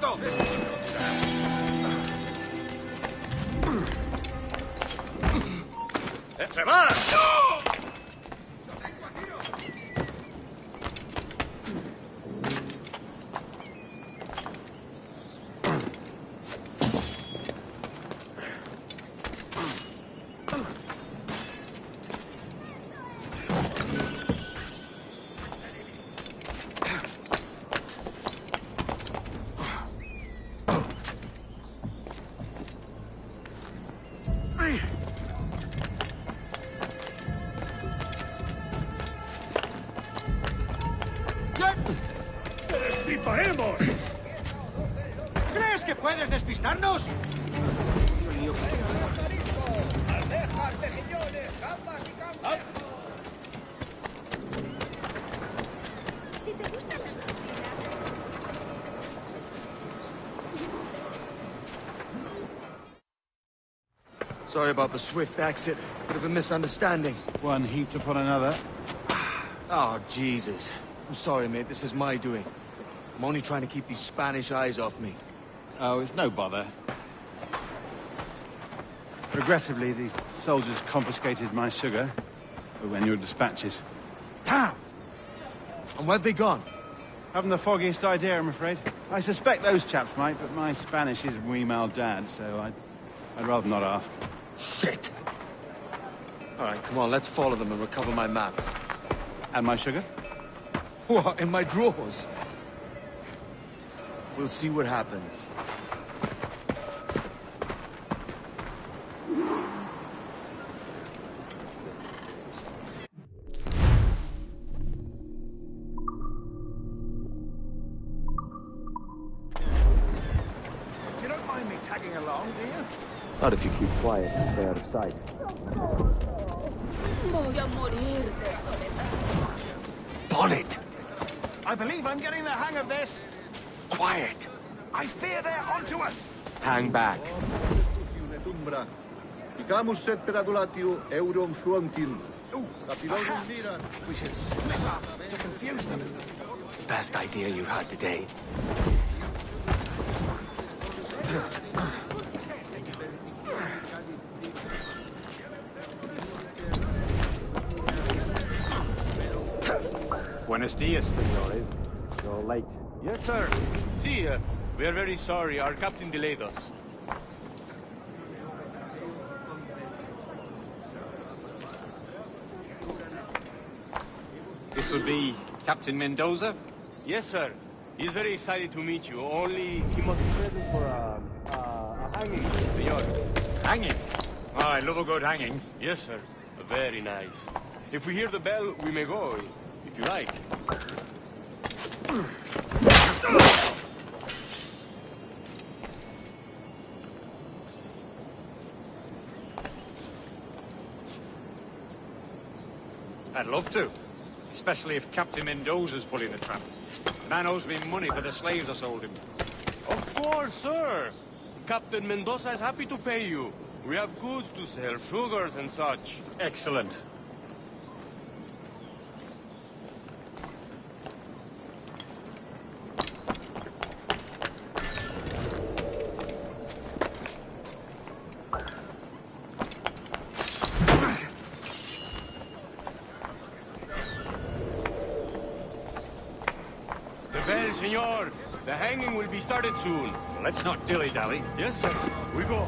esto! ¡Se va! ¡No! ¡Disparemos! ¿Crees que puedes despistarnos? ¡Almejas, mejillones, gambas y gambas! Si te gustan las cocinas. Sorry about the swift exit. Bit of a misunderstanding. One heaped upon another. Oh, Jesus. I'm sorry, mate. This is my doing. I'm only trying to keep these Spanish eyes off me. Oh, it's no bother. Regrettably, the soldiers confiscated my sugar when your dispatches. Damn! And where've they gone? Haven't the foggiest idea, I'm afraid. I suspect those chaps might, but my Spanish is wee mal dad, so I'd rather not ask. Shit! All right, come on, let's follow them and recover my maps. And my sugar? What, in my drawers? We'll see what happens. You don't mind me tagging along, do you? Not if you keep quiet and stay out of sight. Voy a morir de soledad. Bonnet! I believe I'm getting the hang of this. Quiet! I fear they're onto us. Hang back. We should split up to confuse them. Best idea you've had today. Buenos dias, senores. You're late. Yes, sir. See, we are very sorry. Our captain delayed us. This would be Captain Mendoza? Yes, sir. He's very excited to meet you. Only he must be present for a hanging, senor. Hanging? Oh, I love a good hanging. Yes, sir. Very nice. If we hear the bell, we may go, if you like. I'd love to. Especially if Captain Mendoza's pulling the trap. Man owes me money for the slaves I sold him. Of course, sir. Captain Mendoza is happy to pay you. We have goods to sell, sugars and such. Excellent. Well, senor, the hanging will be started soon. Let's not dilly-dally. Yes, sir. We go.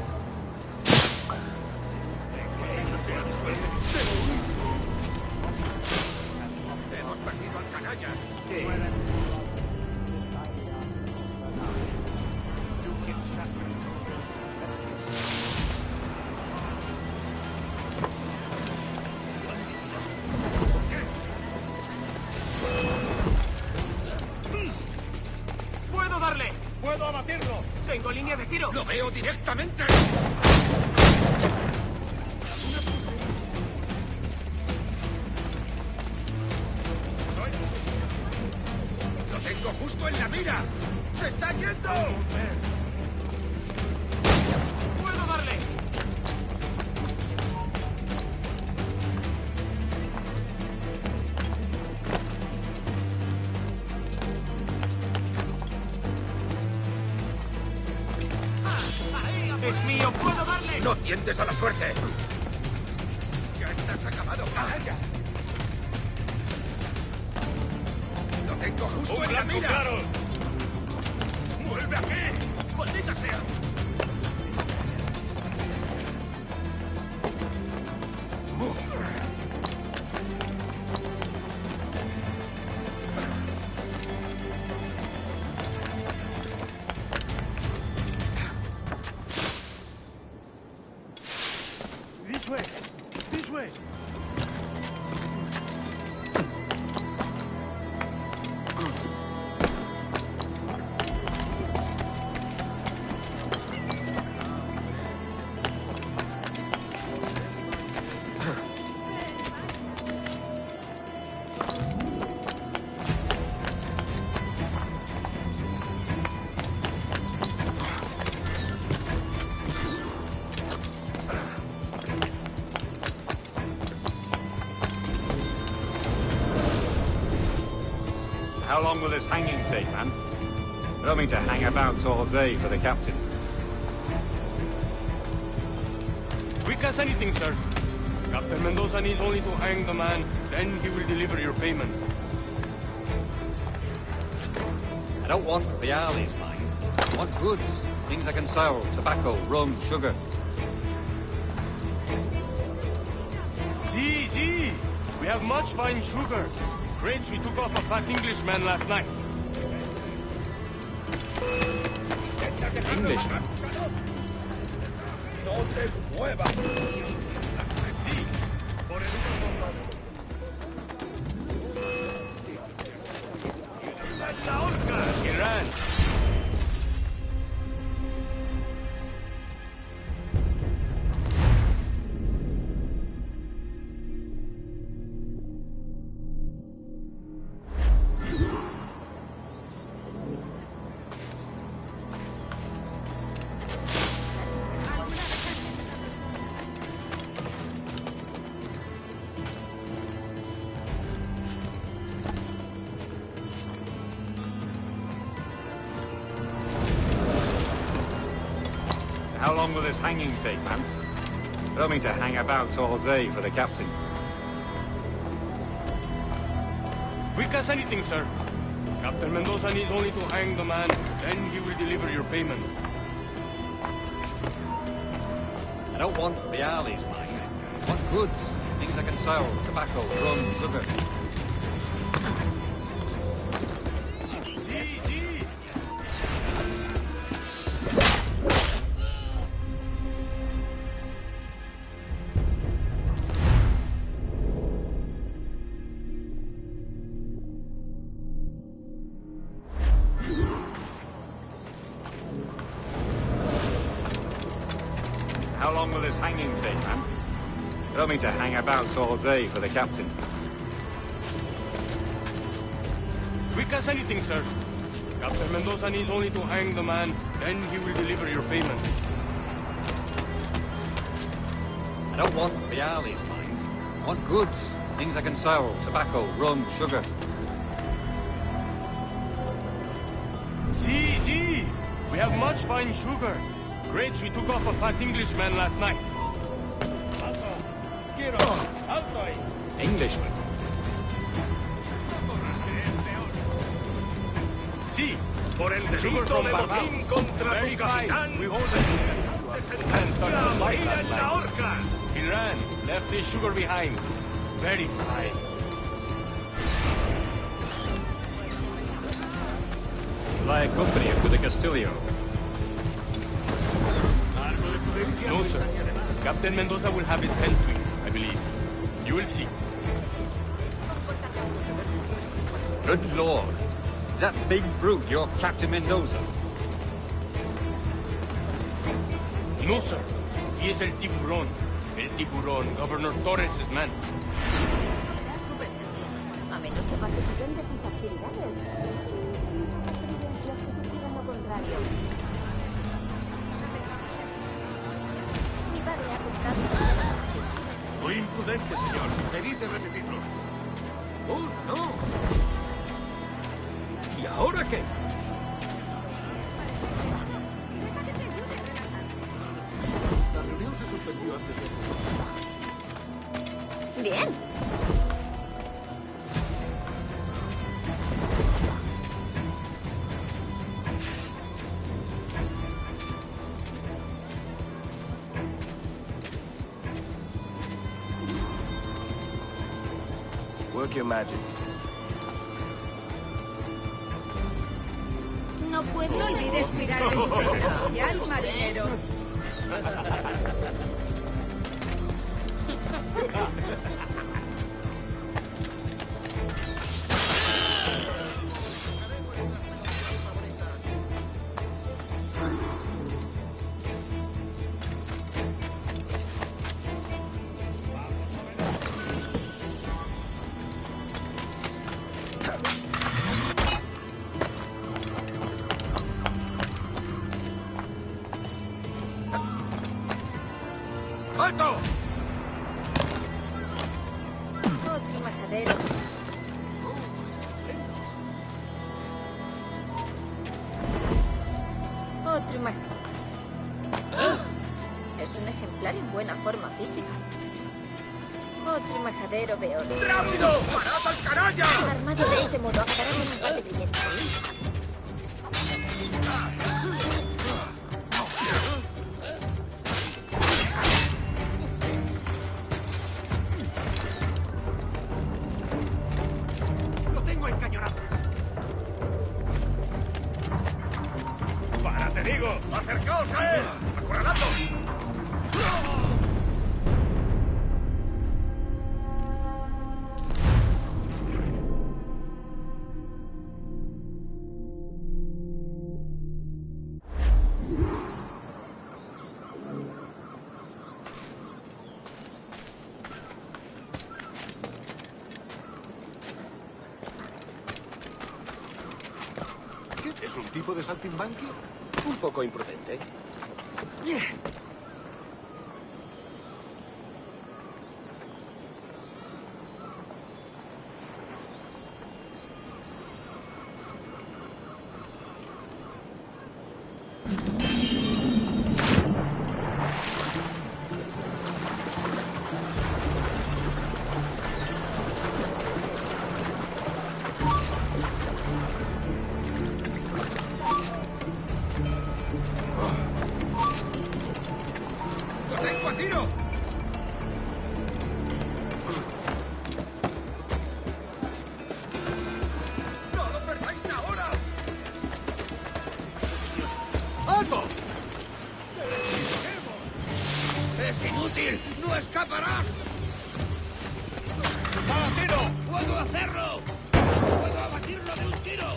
Hemos perdido al canalla. ¡Puedo darle! ¡Puedo abatirlo! ¡Tengo línea de tiro! ¡Lo veo directamente! ¡Lo tengo justo en la mira! ¡Se está yendo! ¡Puedo darle! ¡Es mío! ¡Puedo darle! ¡No tientes a la suerte! ¡Ya estás acabado! ¡Calla! ¡Lo tengo justo en la mira! Claro. ¡Vuelve aquí! ¡Maldita sea! This way. This way. How long will this hanging take, man? I don't mean to hang about all day for the captain. Quick as anything, sir. Captain Mendoza needs only to hang the man, then he will deliver your payment. I don't want the Arley's mine. I want goods. Things I can sell. Tobacco, rum, sugar. See. We have much fine sugar. Crates we took off a fat Englishman last night. Englishman? ¡No te muevas! See. ¡La horca! He ran. How long will this hanging take, man? I don't mean to hang about all day for the captain. Quick as anything, sir. Captain Mendoza needs only to hang the man, then he will deliver your payment. I don't want the Arley's mine. I want goods. Things I can sell. Tobacco, rum, sugar. See. How long will this hanging take, man? I don't mean to hang about all day for the captain. Quick as anything, sir. Captain Mendoza needs only to hang the man, then he will deliver your payment. I don't want the Arley's mine. I want goods. Things I can sell. Tobacco, rum, sugar. See. We have much fine sugar. Crates we took off a fat Englishman last night. Englishman? See. Por el Sugar delito from de Barbados. botín contra Very tu fine. capitán. We hold it. Man started ¡La to fight marina last en la night. horca! He ran, left his sugar behind. Very fine. Will I accompany him to the Castillo? No, sir. Captain Mendoza will have it sent to you, I believe. You will see. Good Lord. Is that big brute your Captain Mendoza? No, sir. He is el tiburón. El tiburón, Governor Torres' man. Su presencia. A menos que participen de sus actividades. Evidencias que sugieren lo contrario. Mi padre ha comprado. Muy imprudente, señor. Debí de repetirlo. ¡Oh, no! ¿Y ahora qué? Bien. Work your magic. No puedo. No olvides cuidar de mi señora y al marinero. ¡Alto! Otro majadero. Otro majadero. Es un ejemplar en buena forma física. Otro majadero veo. ¡Rápido! ¡Parad al canalla! Armado de ese modo, acabará con un par de brillantes. ¡Lo tengo encañonado! ¡Para, te digo! ¡Acercaos a él! ¡Acorralando! ¿Qué es un tipo de saltimbanqui? Un poco imprudente. ¡Lo tengo a tiro! ¡No lo perdáis ahora! ¡Alto! ¡Es inútil! ¡No escaparás! ¡A tiro! ¡Puedo hacerlo! ¡Puedo abatirlo de un tiro!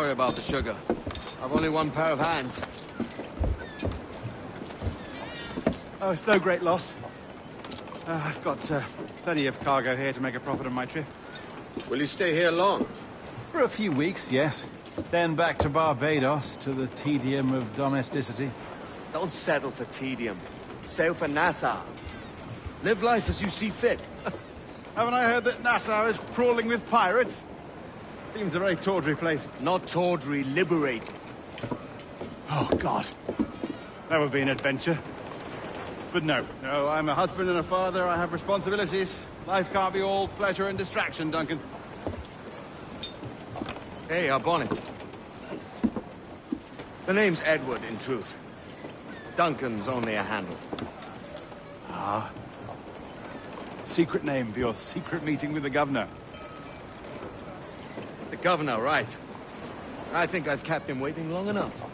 Sorry about the sugar. I've only one pair of hands. Oh, it's no great loss. I've got plenty of cargo here to make a profit on my trip. Will you stay here long? For a few weeks, yes. Then back to Barbados, to the tedium of domesticity. Don't settle for tedium. Sail for Nassau. Live life as you see fit. Haven't I heard that Nassau is crawling with pirates? Seems a very tawdry place. Not tawdry, liberated. Oh, God. That would be an adventure. But no, I'm a husband and a father. I have responsibilities. Life can't be all pleasure and distraction, Duncan. Hey, our bonnet. The name's Edward, in truth. Duncan's only a handle. Ah. Secret name for your secret meeting with the governor. The governor, right. I think I've kept him waiting long enough.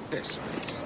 Eso es.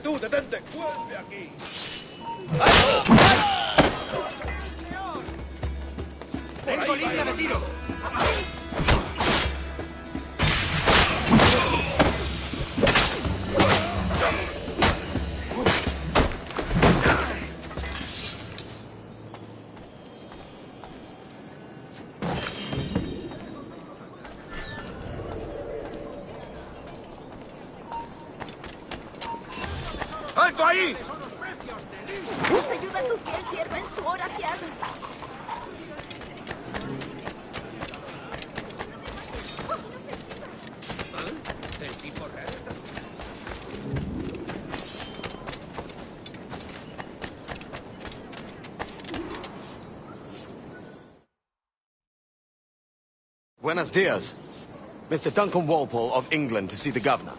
¡Tú, detente! ¡Vuelve aquí! ¡Tengo línea de tiro! ¡Alto ahí! Nos ayuda tu fiel sierva en su hora fiada. El tipo raro. Buenos dias. Mr. Duncan Walpole of England to see the governor.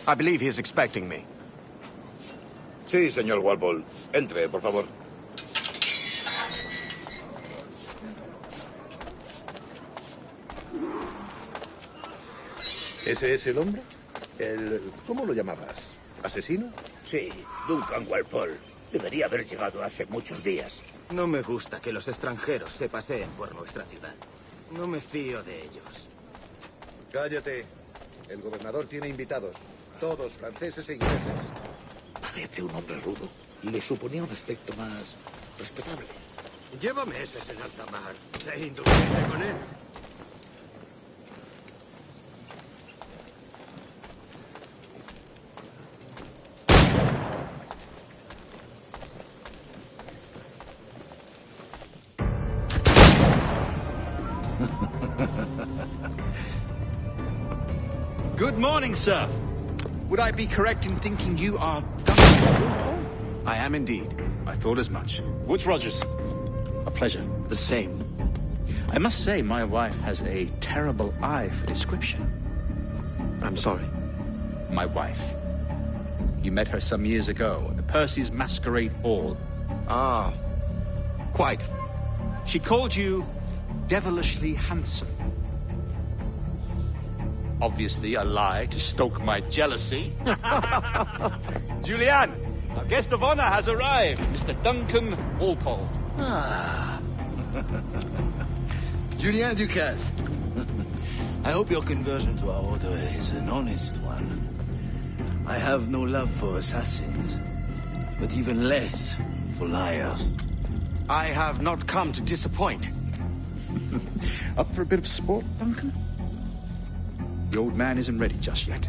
I believe he is expecting me. Sí, señor Walpole. Entre, por favor. ¿Ese es el hombre? ¿Cómo lo llamabas? ¿Asesino? Sí, Duncan Walpole. Debería haber llegado hace muchos días. No me gusta que los extranjeros se paseen por nuestra ciudad. No me fío de ellos. Cállate. El gobernador tiene invitados. Todos franceses e ingleses. Parece un hombre rudo. le suponía un aspecto más respetable. Lleva meses en alta mar. Sé indulgente con él. Good morning, sir. Would I be correct in thinking you are Duncan? I am indeed. I thought as much. Woods Rogers. A pleasure. The same. I must say, my wife has a terrible eye for description. I'm sorry. My wife. You met her some years ago at the Percy's Masquerade Ball. Ah, quite. She called you devilishly handsome. Obviously a lie to stoke my jealousy. Julianne, our guest of honor has arrived, Mr. Duncan Walpole. Ah. Julien Ducasse. I hope your conversion to our order is an honest one. I have no love for assassins, but even less for liars. I have not come to disappoint. Up for a bit of sport, Duncan? The old man isn't ready just yet.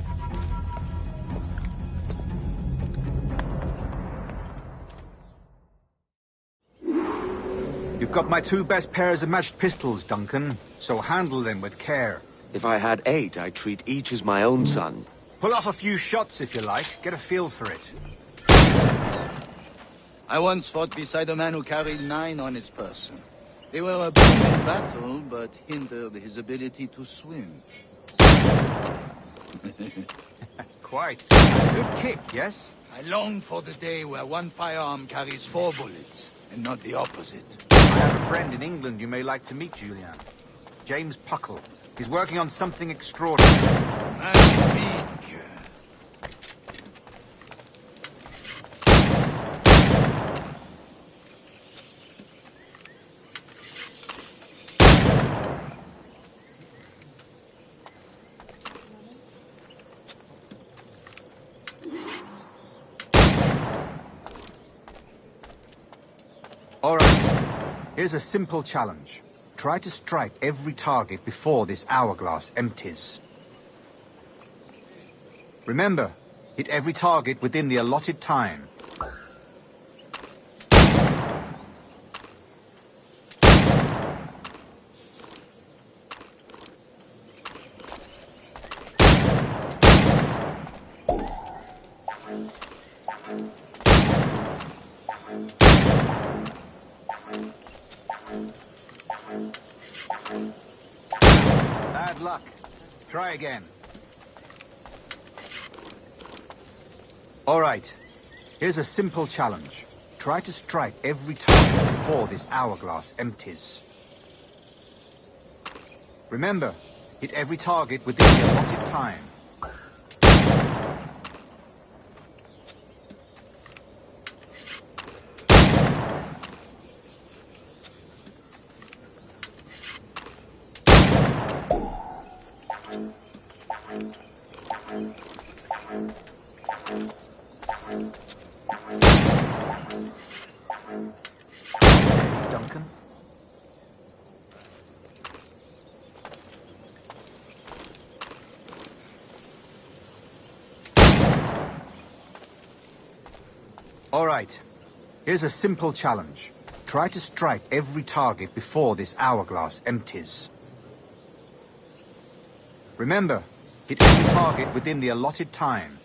You've got my 2 best pairs of matched pistols, Duncan, so handle them with care. If I had 8, I'd treat each as my own son. Pull off a few shots if you like, get a feel for it. I once fought beside a man who carried 9 on his person. They were a boon in battle, but hindered his ability to swim. Quite. That's a good kick, yes? I long for the day where one firearm carries 4 bullets, and not the opposite. I have a friend in England you may like to meet, Julian. James Puckle. He's working on something extraordinary. Magnifique. All right. Here's a simple challenge. Try to strike every target before this hourglass empties. Remember, hit every target within the allotted time. Bad luck. Try again. All right. Here's a simple challenge. Try to strike every target before this hourglass empties. Remember, hit every target within the allotted time. Duncan? All right. Here's a simple challenge. Try to strike every target before this hourglass empties. Remember, hit every target within the allotted time.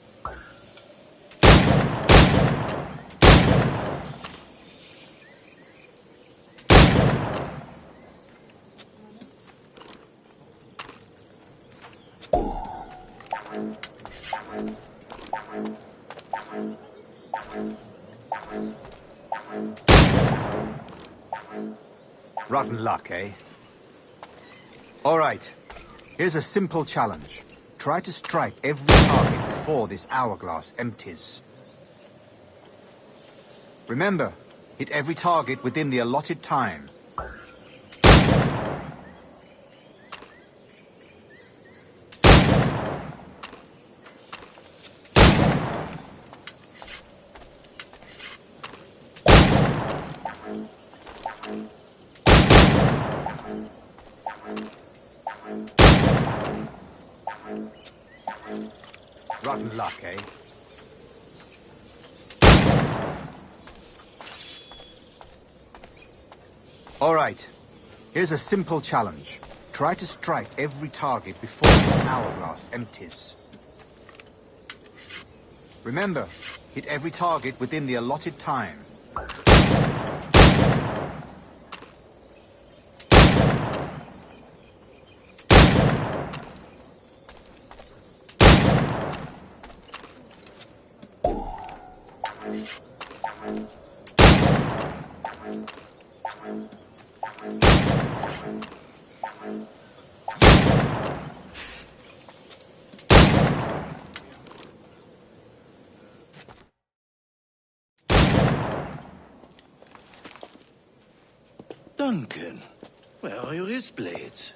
Rotten luck, eh? All right. Here's a simple challenge. Try to strike every target before this hourglass empties. Remember, hit every target within the allotted time. rotten luck, eh? All right. Here's a simple challenge. Try to strike every target before this hourglass empties. Remember, hit every target within the allotted time. Duncan, where are your wrist blades?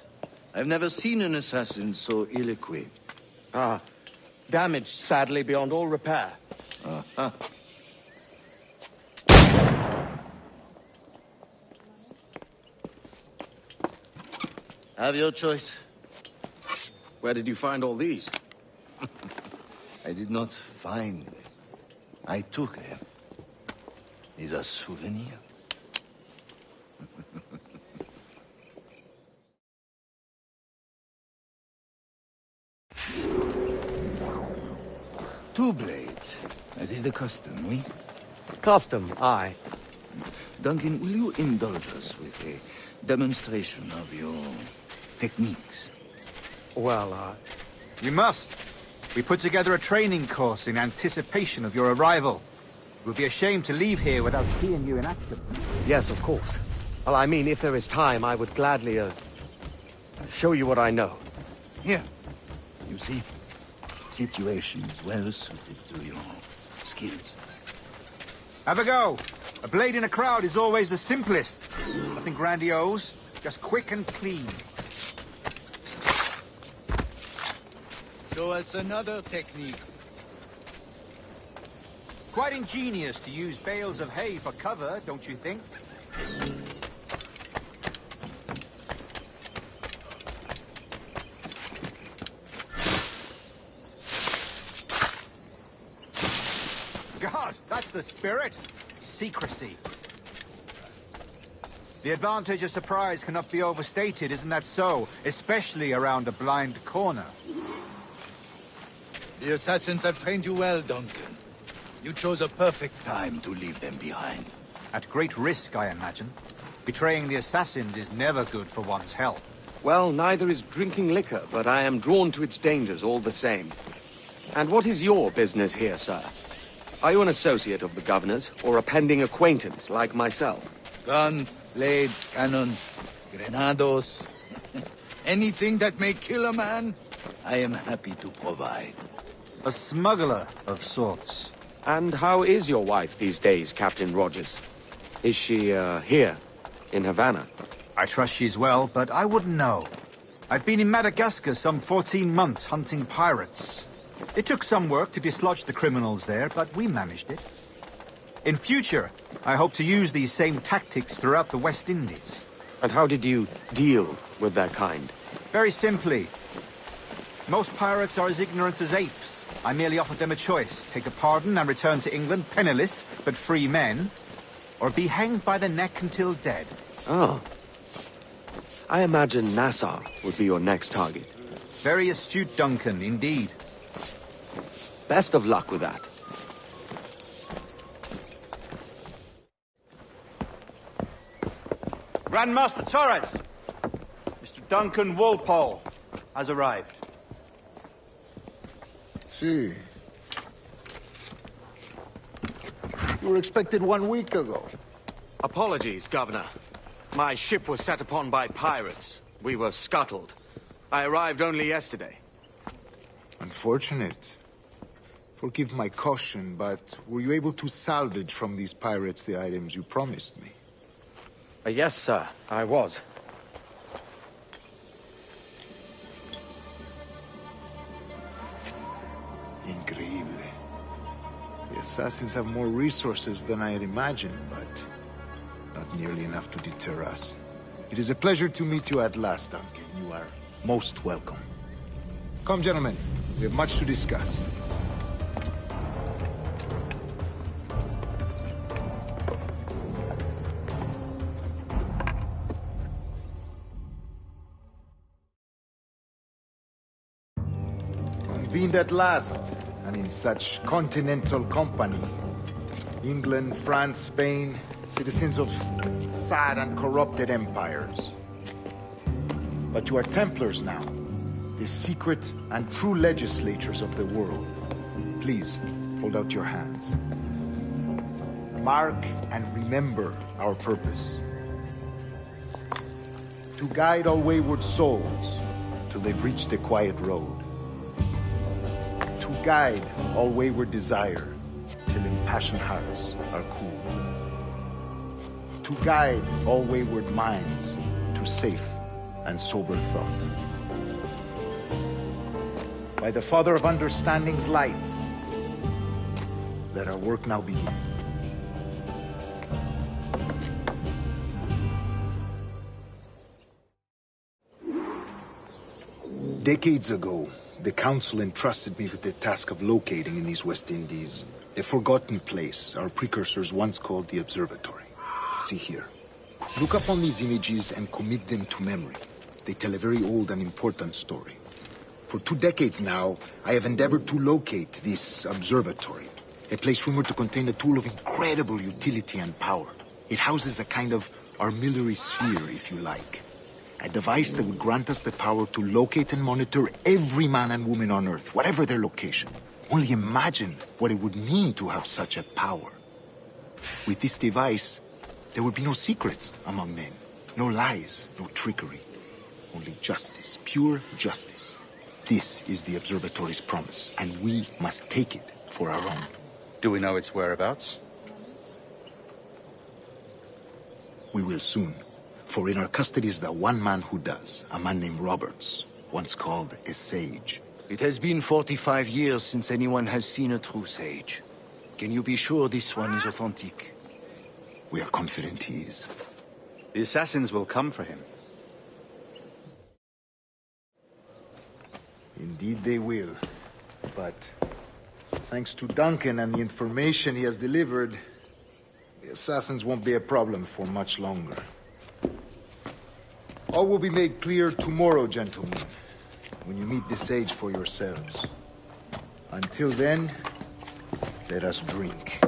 I've never seen an assassin so ill-equipped. Ah, damaged sadly beyond all repair. Uh-huh. Have your choice. Where did you find all these? I did not find them. I took them. These are souvenirs. Two blades, as is the custom, oui? Custom, aye. Duncan, will you indulge us with a demonstration of your techniques? Well, We must. We put together a training course in anticipation of your arrival. It would be a shame to leave here without seeing you in action. Yes, of course. Well, I mean, if there is time, I would gladly, show you what I know. Here. You see? Situation is well suited to your skills. Have a go. A blade in a crowd is always the simplest. Nothing grandiose, just quick and clean. Show us another technique. Quite ingenious to use bales of hay for cover, don't you think? God, that's the spirit. Secrecy. The advantage of surprise cannot be overstated, isn't that so? Especially around a blind corner. The assassins have trained you well, Duncan. You chose a perfect time to leave them behind. At great risk, I imagine. Betraying the assassins is never good for one's health. Well, neither is drinking liquor, but I am drawn to its dangers all the same. And what is your business here, sir? Are you an associate of the governor's, or a pending acquaintance like myself? Guns, blades, cannons, grenados. Anything that may kill a man, I am happy to provide. A smuggler of sorts. And how is your wife these days, Captain Rogers? Is she, here, in Havana? I trust she's well, but I wouldn't know. I've been in Madagascar some 14 months hunting pirates. It took some work to dislodge the criminals there, but we managed it. In future, I hope to use these same tactics throughout the West Indies. And how did you deal with that kind? Very simply. Most pirates are as ignorant as apes. I merely offered them a choice. Take a pardon and return to England penniless, but free men. Or be hanged by the neck until dead. Oh. I imagine Nassau would be your next target. Very astute, Duncan, indeed. Best of luck with that. Grandmaster Torres! Mr. Duncan Walpole has arrived. See. You were expected 1 week ago. Apologies, Governor. My ship was set upon by pirates. We were scuttled. I arrived only yesterday. Unfortunate. Forgive my caution, but were you able to salvage from these pirates the items you promised me? Yes, sir, I was. Increíble. The assassins have more resources than I had imagined, but not nearly enough to deter us. It is a pleasure to meet you at last, Duncan. You are most welcome. Come, gentlemen. We have much to discuss. convened at last, and in such continental company. England, France, Spain, citizens of sad and corrupted empires. But you are Templars now, the secret and true legislators of the world. Please, hold out your hands. Mark and remember our purpose. To guide all wayward souls till they've reached a quiet road. To guide all wayward desire till impassioned hearts are cool. To guide all wayward minds to safe and sober thought. By the Father of Understanding's light, let our work now begin. Decades ago, the Council entrusted me with the task of locating in these West Indies a forgotten place our precursors once called the Observatory. See here. Look upon these images and commit them to memory. They tell a very old and important story. For 2 decades now, I have endeavored to locate this observatory, a place rumored to contain a tool of incredible utility and power. It houses a kind of armillary sphere, if you like. A device that would grant us the power to locate and monitor every man and woman on Earth, whatever their location. Only imagine what it would mean to have such a power. With this device, there would be no secrets among men, no lies, no trickery. Only justice, pure justice. This is the Observatory's promise, and we must take it for our own. Do we know its whereabouts? We will soon. For in our custody is the one man who does, a man named Roberts, once called a sage. It has been 45 years since anyone has seen a true sage. Can you be sure this one is authentic? We are confident he is. The assassins will come for him. Indeed they will. But thanks to Duncan and the information he has delivered, the assassins won't be a problem for much longer. All will be made clear tomorrow, gentlemen, when you meet the sage for yourselves. Until then, let us drink.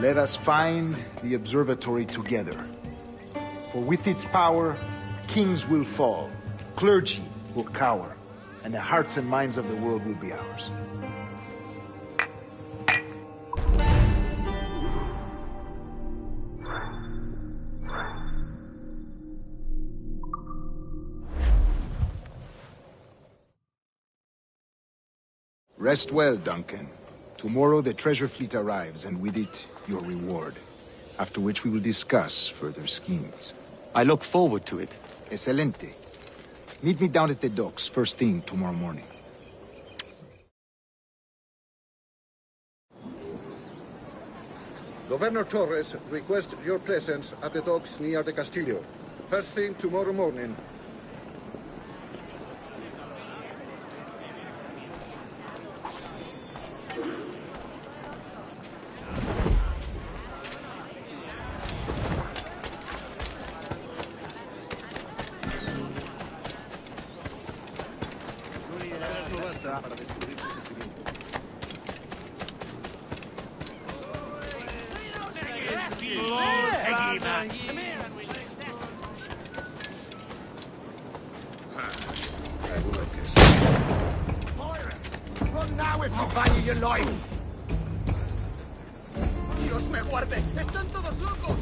Let us find the observatory together. For with its power, kings will fall, clergy will cower, and the hearts and minds of the world will be ours. Rest well, Duncan. Tomorrow the treasure fleet arrives, and with it, your reward. After which we will discuss further schemes. I look forward to it. Excelente. Meet me down at the docks first thing tomorrow morning. Governor Torres requests your presence at the docks near the Castillo. First thing tomorrow morning. Run now if you value your life! Dios me guarde! ¡Están todos locos!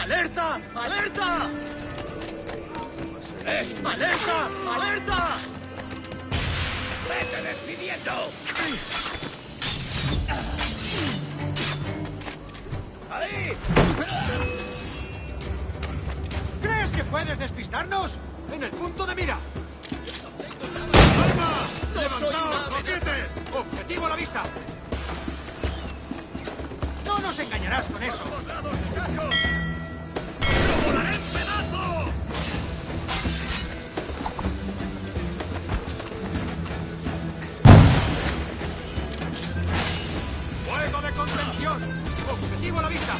¡Alerta! ¡Alerta! ¡Alerta! ¡Alerta! ¡Vete despidiendo! ¡Ahí! ¿Crees que puedes despistarnos? ¡En el punto de mira! ¡Calma! ¡Levantaos, coquetes! ¡Objetivo a la vista! ¡No nos engañarás con eso! ¡Lo volaré en pedazos! ¡Fuego de contención! ¡Objetivo a la vista!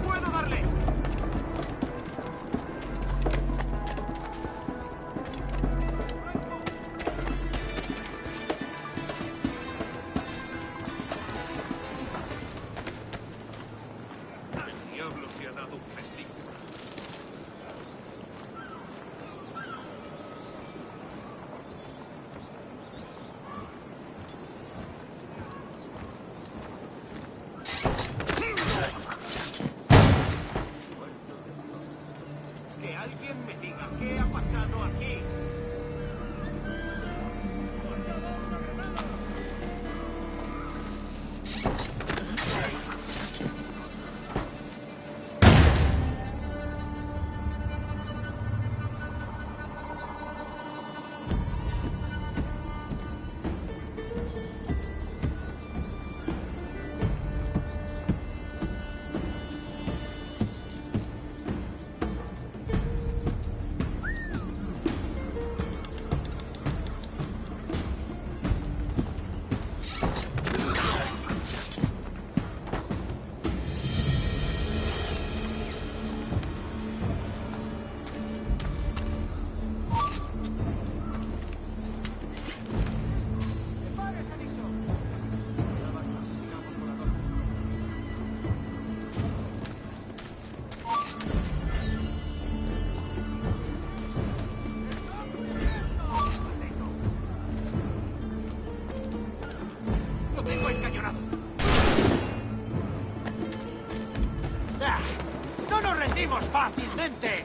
¡Puedo darle! El diablo se ha dado un festín. Que alguien me diga qué ha pasado aquí. ¡Lo tengo encañonado! ¡Ah! ¡No nos rendimos fácilmente!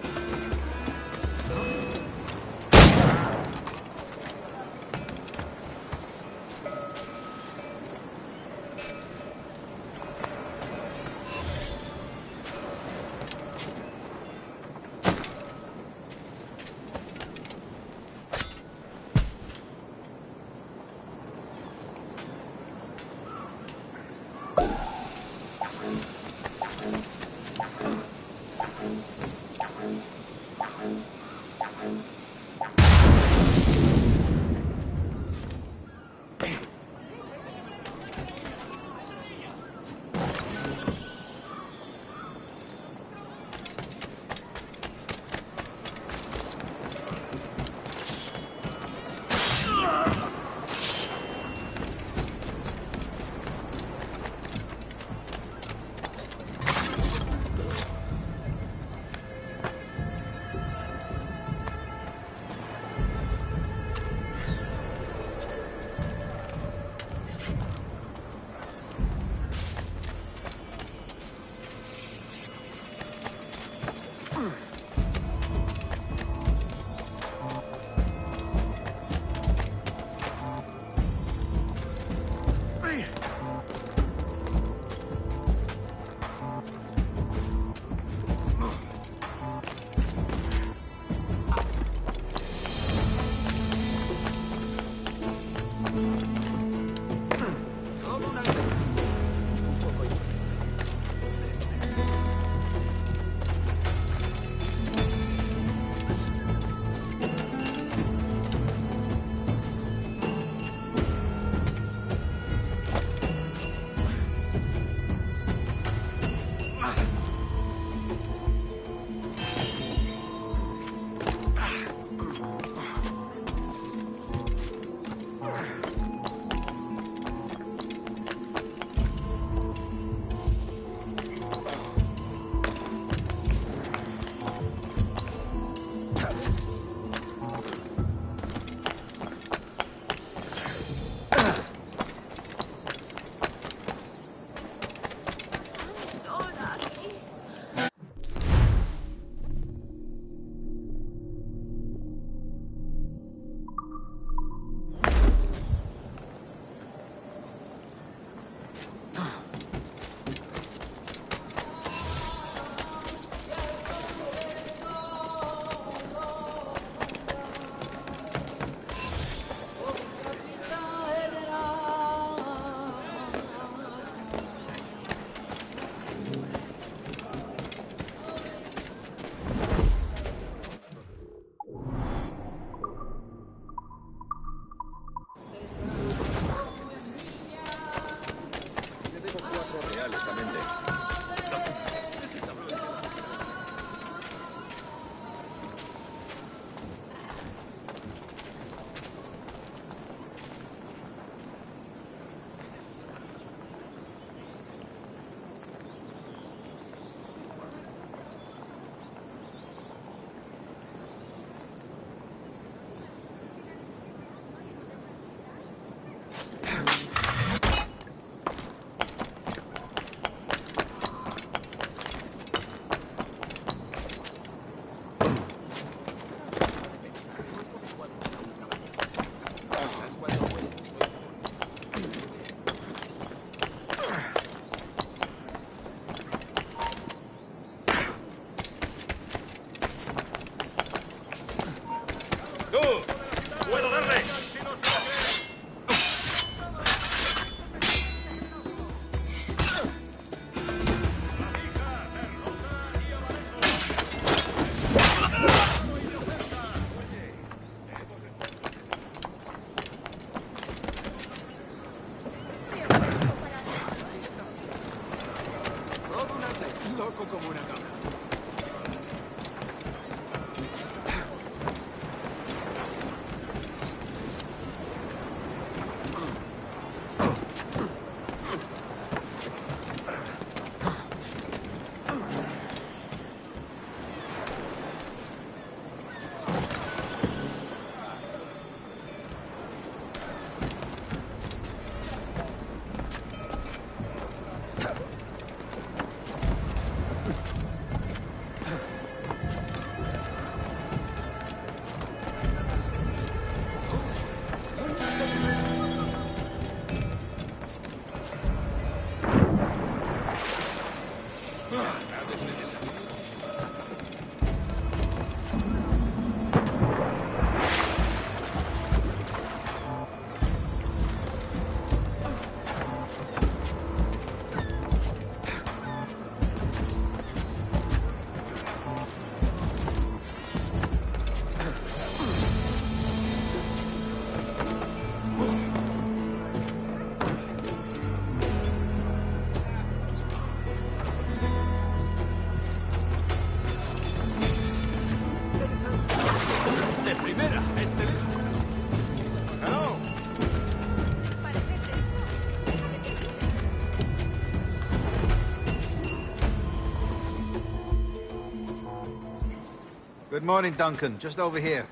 Good morning, Duncan. Just over here.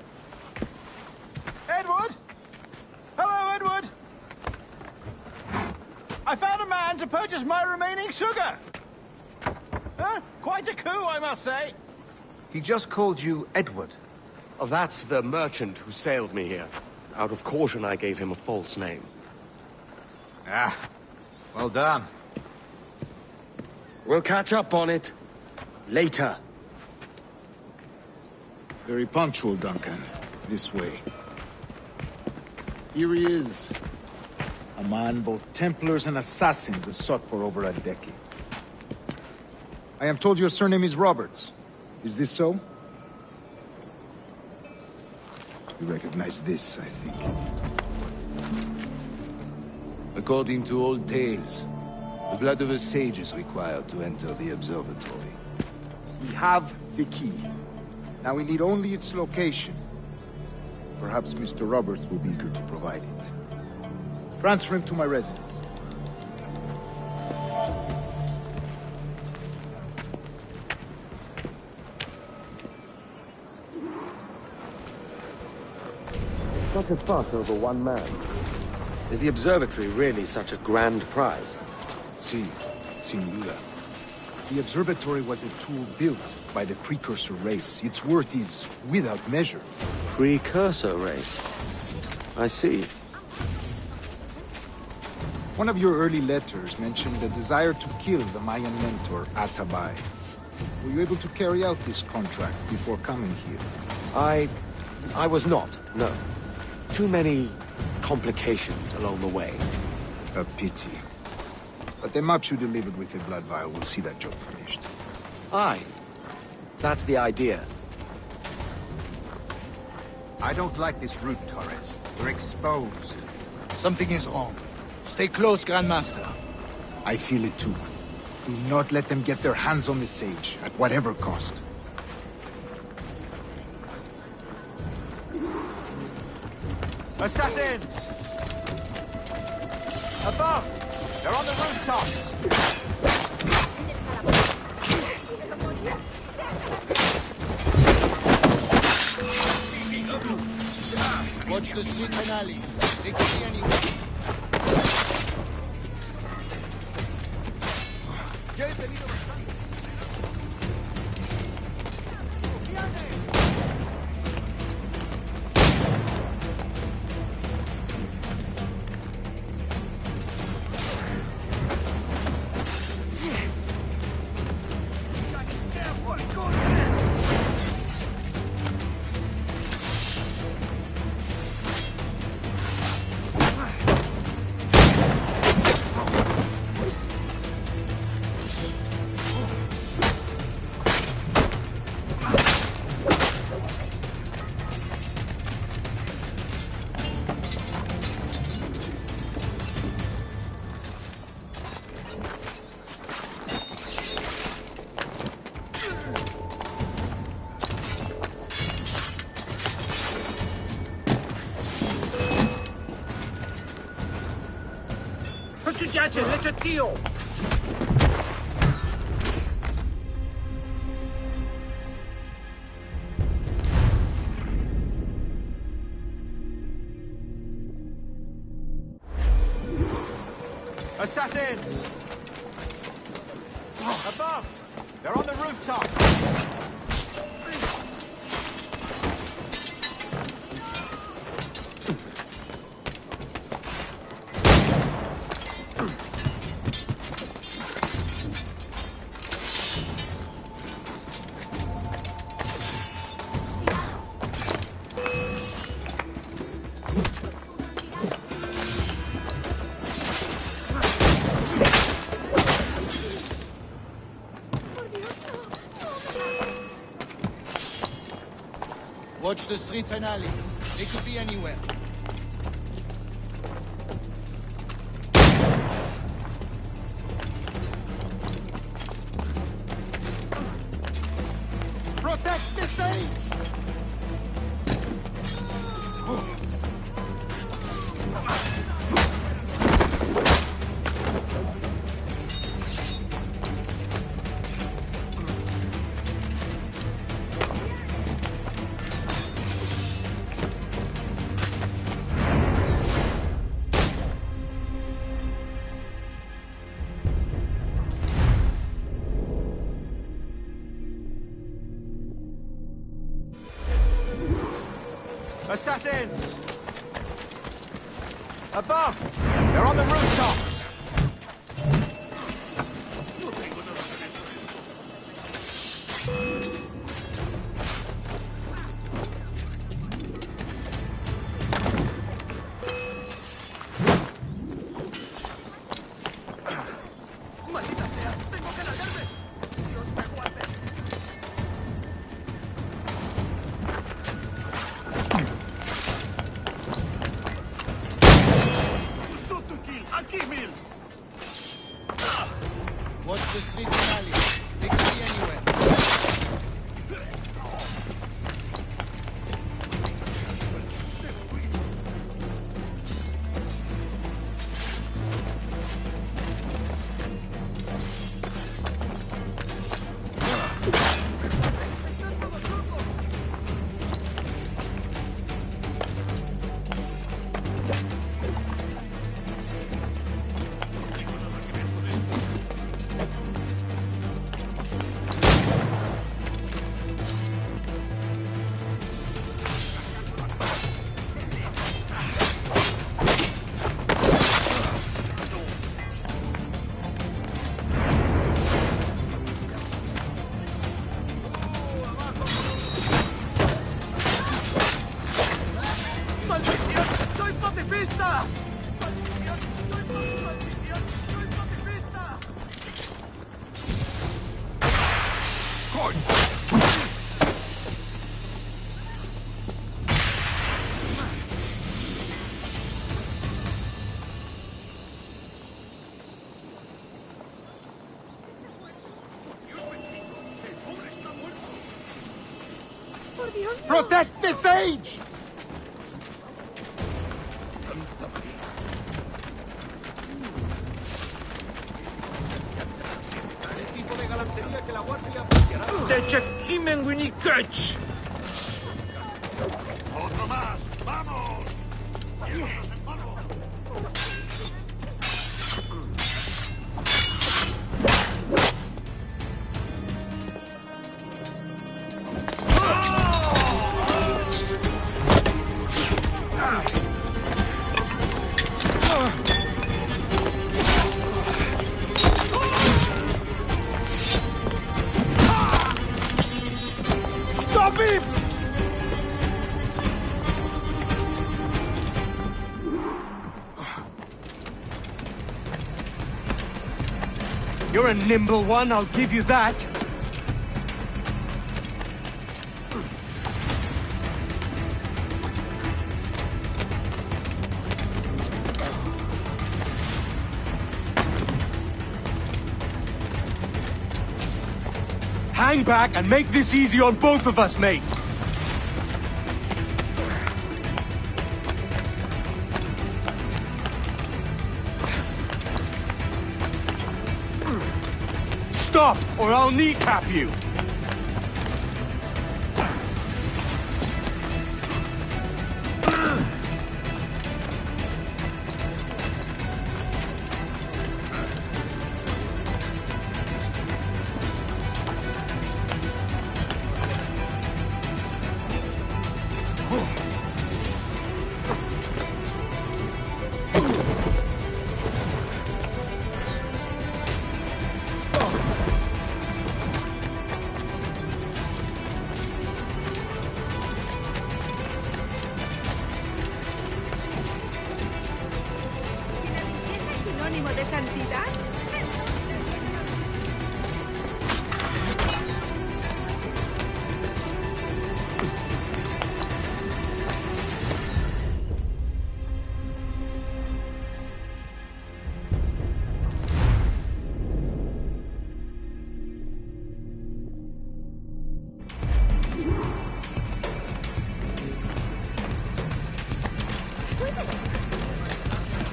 Edward? Hello, Edward! I found a man to purchase my remaining sugar! Huh? Quite a coup, I must say. He just called you Edward. Oh, that's the merchant who sailed me here. Out of caution, I gave him a false name. Ah, well done. We'll catch up on it later. Very punctual, Duncan. This way. Here he is. A man both Templars and Assassins have sought for over a decade. I am told your surname is Roberts. Is this so? You recognize this, I think. According to old tales, the blood of a sage is required to enter the observatory. We have the key. Now we need only its location. Perhaps Mr. Roberts will be eager to provide it. Transfer him to my residence. Such a fuss over one man. Is the observatory really such a grand prize? Si, sin duda. The observatory was a tool built by the precursor race. Its worth is without measure. Precursor race? I see. One of your early letters mentioned a desire to kill the Mayan mentor, Atabay. Were you able to carry out this contract before coming here? I was not, no. Too many complications along the way. A pity. But the maps you delivered with the blood vial will see that job finished. Aye. That's the idea. I don't like this route, Torres. We're exposed. Something is wrong. Stay close, Grandmaster. I feel it too. Do not let them get their hands on the sage, at whatever cost. Assassins! Above! They're on the rooftops! Watch the streets and alleys. They could be anywhere. Assassins! Above! They're on the rooftop! Watch the streets and alleys. They could be anywhere. Protect the sage! Assassins! Above! They're on the rooftops! What's the street rally? They could be anywhere. Protect the sage! ¡Te chequimen, Winnie Catch! ¡Otro más! ¡Vamos! Stop him! You're a nimble one, I'll give you that. Hang back and make this easy on both of us, mate. Stop, or I'll kneecap you. ¿Sinónimo de santidad?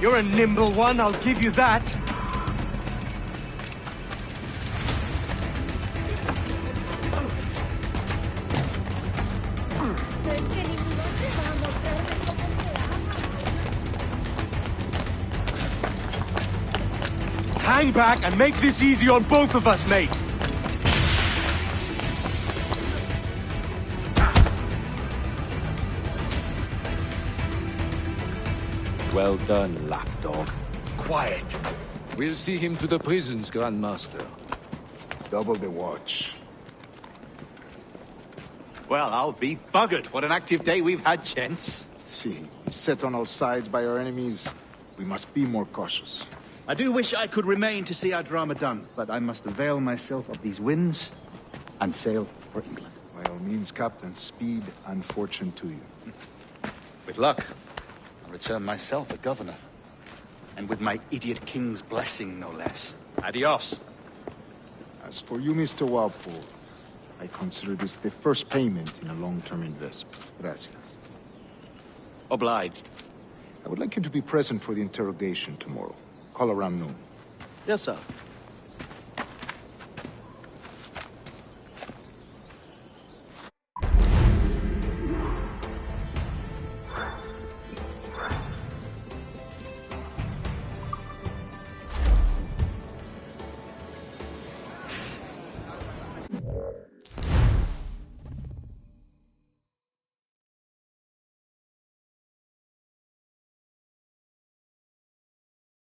You're a nimble one, I'll give you that. Hang back and make this easy on both of us, mate. Well done, lapdog. Quiet. We'll see him to the prisons, Grandmaster. Double the watch. Well, I'll be buggered. What an active day we've had, gents. See, set on all sides by our enemies. We must be more cautious. I do wish I could remain to see our drama done, but I must avail myself of these winds and sail for England. By all means, Captain, speed and fortune to you. With luck, I'll return myself a governor. And with my idiot king's blessing, no less. Adios. As for you, Mr. Walpole, I consider this the first payment in a long-term investment. Gracias. Obliged. I would like you to be present for the interrogation tomorrow. Call around noon. Yes, sir.